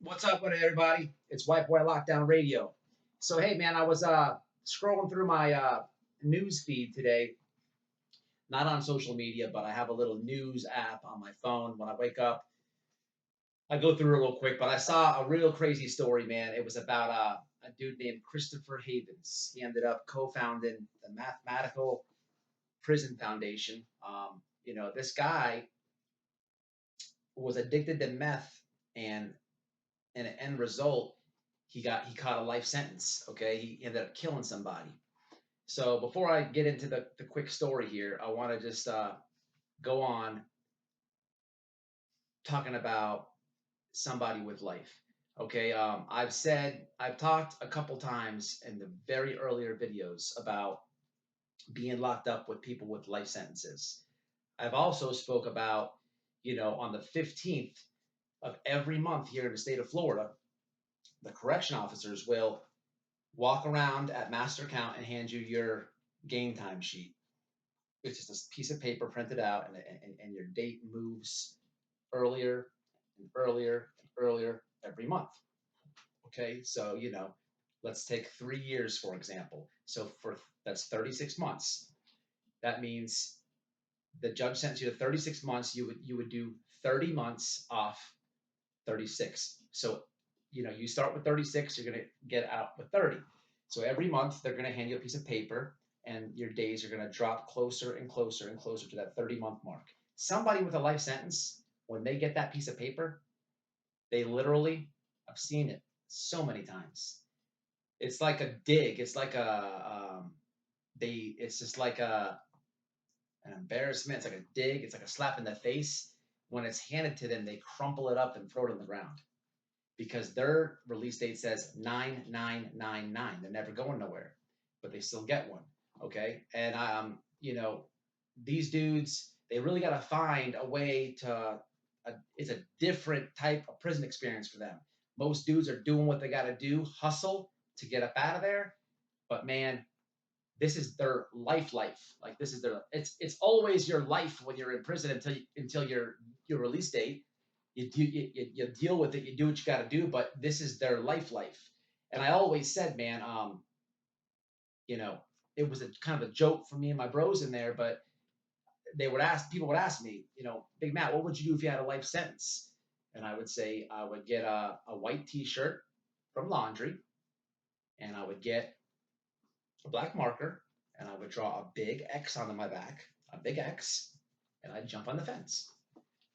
What's up with everybody? It's White Boy Lockdown Radio. So hey man, I was scrolling through my news feed today, not on social media, but I have a little news app on my phone. When I wake up, I go through it real quick, but I saw a real crazy story, man. It was about a dude named Christopher Havens. He ended up co-founding the Mathematical Prison Foundation. This guy was addicted to meth, and in an end result, he caught a life sentence. Okay, he ended up killing somebody. So before I get into the quick story here, I want to just go on talking about somebody with life. Okay, I've talked a couple times in the very earlier videos about being locked up with people with life sentences. I've also spoke about, on the 15th of every month here in the state of Florida, the correction officers will walk around at master count and hand you your game time sheet. It's just a piece of paper printed out, and your date moves earlier and earlier and earlier every month. Okay, so let's take 3 years for example. So for that's 36 months. That means the judge sends you to 36 months. You would do 30 months off 36. So you start with 36, you're going to get out with 30. So every month they're going to hand you a piece of paper, and your days are going to drop closer and closer and closer to that 30-month mark. Somebody with a life sentence, when they get that piece of paper, they literally, I've seen it so many times. It's like a dig. It's like it's just like an embarrassment. It's like a dig. It's like a slap in the face. When it's handed to them, they crumple it up and throw it on the ground because their release date says 9999. They're never going nowhere, but they still get one. Okay. And, these dudes, they really got to find a way it's a different type of prison experience for them. Most dudes are doing what they got to do, hustle to get up out of there. But man, this is their life. Like this is their, it's always your life when you're in prison until your release date. You deal with it, you do what you got to do, but this is their life. And I always said, man, you know it was a kind of a joke for me and my bros in there, but people would ask me, Big Matt, what would you do if you had a life sentence? And I would say I would get a white t-shirt from laundry, and I would get a black marker, and I would draw a big X onto my back, a big X, and I'd jump on the fence.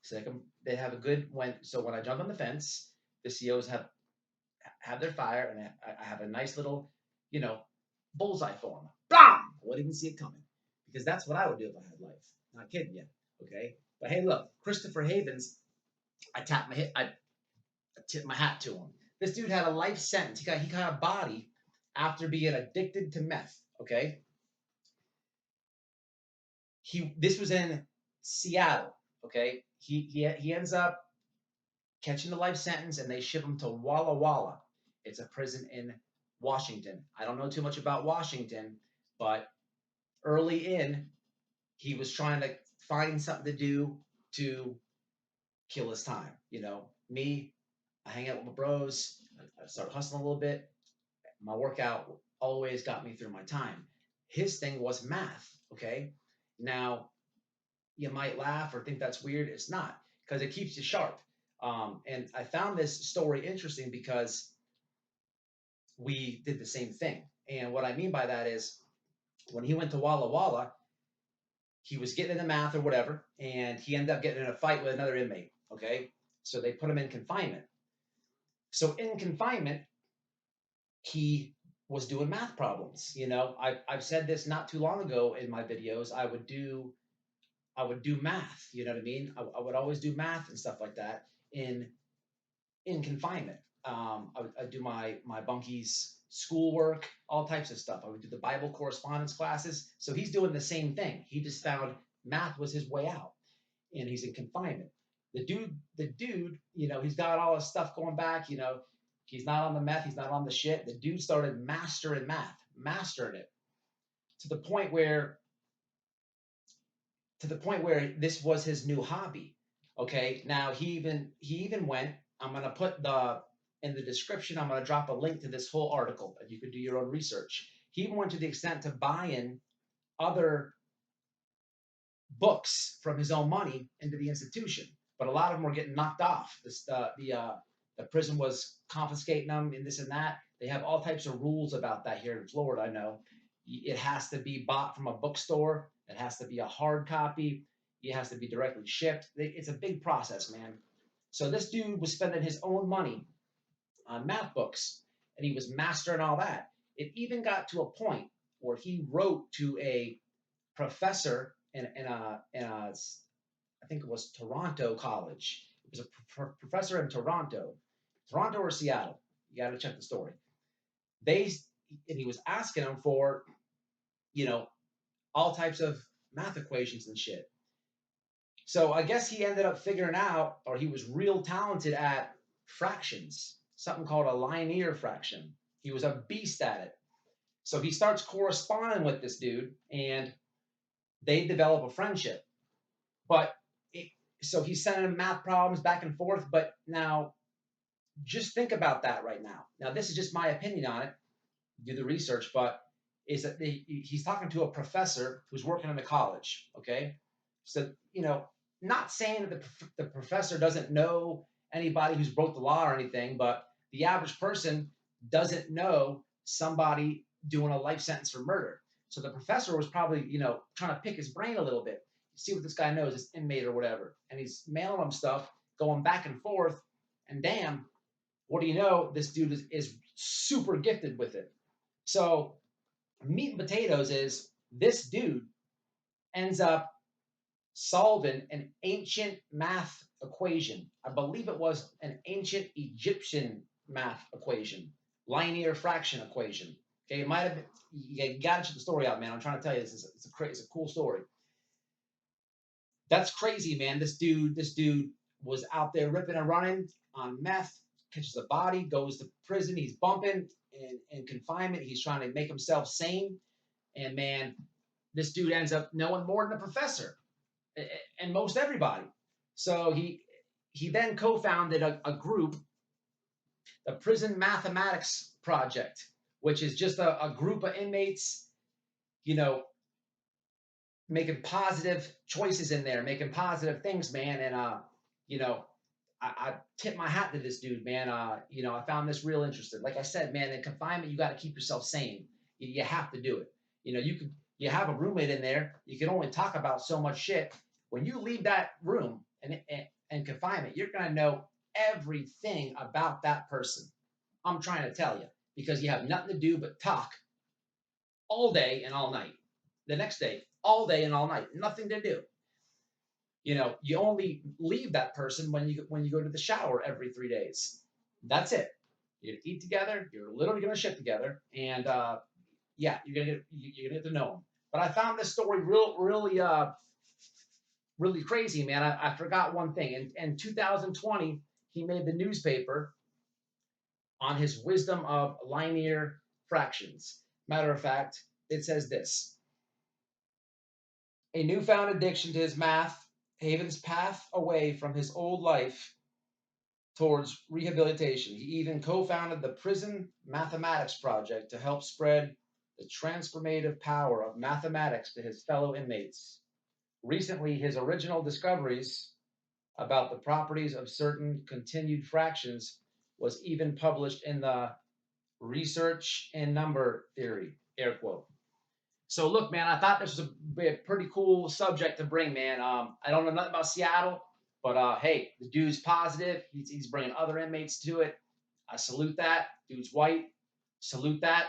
So they have a good when I jump on the fence, the COs have their fire, and I have a nice little, you know, bullseye for them. Bam! I wouldn't even see it coming, because that's what I would do if I had life. Not kidding you, okay? But hey, look, Christopher Havens, I tip my hat to him. This dude had a life sentence. He got a body after being addicted to meth. Okay, this was in Seattle. Okay, he ends up catching the life sentence, and they ship him to Walla Walla. It's a prison in Washington. I don't know too much about Washington, but early in, he was trying to find something to do to kill his time. Me, I hang out with my bros. I start hustling a little bit. My workout always got me through my time. His thing was math. Okay. Now, you might laugh or think that's weird. It's not, because it keeps you sharp. And I found this story interesting because we did the same thing. And what I mean by that is when he went to Walla Walla, he was getting into math or whatever, and he ended up getting in a fight with another inmate. Okay. So they put him in confinement. So in confinement, he was doing math problems. I've said this not too long ago in my videos. I would do math. You know what I mean? I would always do math and stuff like that in confinement. I'd do my bunkies schoolwork, all types of stuff. I would do the Bible correspondence classes. So he's doing the same thing. He just found math was his way out, and he's in confinement. The dude, he's got all his stuff going back. He's not on the meth. He's not on the shit. The dude started mastering math, mastered it to the point where this was his new hobby. Okay, now he even went. I'm gonna put in the description, I'm going to drop a link to this whole article, and you can do your own research. He even went to the extent to buy in other books from his own money into the institution, but a lot of them were getting knocked off. The prison was confiscating them and this and that. They have all types of rules about that here in Florida. I know it has to be bought from a bookstore. It has to be a hard copy. It has to be directly shipped. It's a big process, man. So this dude was spending his own money on math books, and he was mastering all that. It even got to a point where he wrote to a professor in a I think it was Toronto College. It was a professor in Toronto or Seattle. You got to check the story. And he was asking him for, all types of math equations and shit. So I guess he ended up figuring out, or he was real talented at fractions, something called a linear fraction. He was a beast at it. So he starts corresponding with this dude, and they develop a friendship. So he's sending him math problems back and forth. But now, just think about that right now. Now, this is just my opinion on it. Do the research, but is that he's talking to a professor who's working in a college. Okay, so not saying that the professor doesn't know anybody who's broke the law or anything, but the average person doesn't know somebody doing a life sentence for murder. So the professor was probably, trying to pick his brain a little bit, see what this guy knows, this inmate or whatever. And he's mailing him stuff, going back and forth. And damn, what do you know? This dude is super gifted with it. So meat and potatoes is this dude ends up solving an ancient math equation. I believe it was an ancient Egyptian math equation, linear fraction equation. Okay, it might have been, you got to check the story out, man. I'm trying to tell you, it's a cool story. That's crazy, man. This dude was out there ripping and running on meth, catches a body, goes to prison. He's bumping in confinement. He's trying to make himself sane. And man, this dude ends up knowing more than the professor and most everybody. So he then co-founded a group, the Prison Mathematics Project, which is just a group of inmates, making positive choices in there, making positive things, man. And I tip my hat to this dude, man. I found this real interesting. Like I said, man, in confinement, you got to keep yourself sane. You have to do it. You have a roommate in there. You can only talk about so much shit. When you leave that room and confinement, you're gonna know everything about that person. I'm trying to tell you, because you have nothing to do but talk all day and all night. The next day, all day and all night, nothing to do. You only leave that person when you go to the shower every 3 days. That's it. You're gonna eat together. You're literally gonna shit together, and you're gonna get to know them. But I found this story really crazy, man. I forgot one thing. In 2020, he made the newspaper on his wisdom of linear fractions. Matter of fact, it says this: a newfound addiction to his math Haven's path away from his old life towards rehabilitation. He even co-founded the Prison Mathematics Project to help spread the transformative power of mathematics to his fellow inmates. Recently, his original discoveries about the properties of certain continued fractions was even published in the Research in Number Theory, air quote. So look, man, I thought this was a pretty cool subject to bring, man. I don't know nothing about Seattle, but hey, the dude's positive. He's bringing other inmates to it. I salute that. Dude's white. Salute that.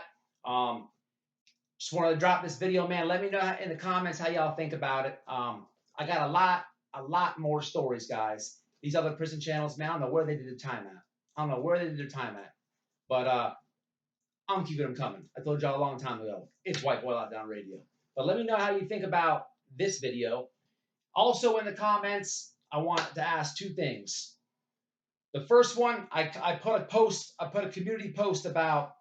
Just wanted to drop this video, man. Let me know in the comments how y'all think about it. I got a lot more stories, guys. These other prison channels, man, I don't know where they did their time at. But I'm keeping them coming. I told y'all a long time ago. It's White Boy Lockdown Radio. But let me know how you think about this video. Also in the comments, I want to ask two things. The first one, I put a community post about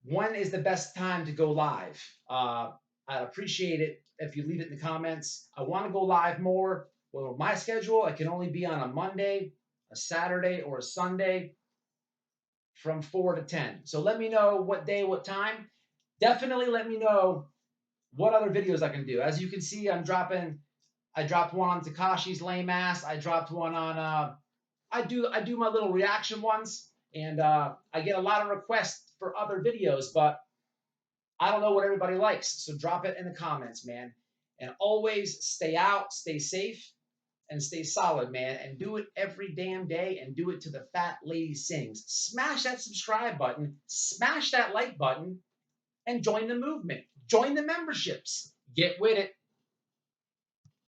when is the best time to go live. I'd appreciate it if you leave it in the comments. I want to go live more. Well, my schedule, I can only be on a Monday, a Saturday, or a Sunday. from 4 to 10. So let me know what day, what time. Definitely let me know what other videos I can do. As you can see, I dropped one on Takashi's lame ass. I dropped one on I do my little reaction ones, and I get a lot of requests for other videos, but I don't know what everybody likes. So drop it in the comments, man. And always stay out, stay safe, and stay solid, man. And do it every damn day, and do it to the fat lady sings. Smash that subscribe button, smash that like button, and join the movement. Join the memberships. Get with it.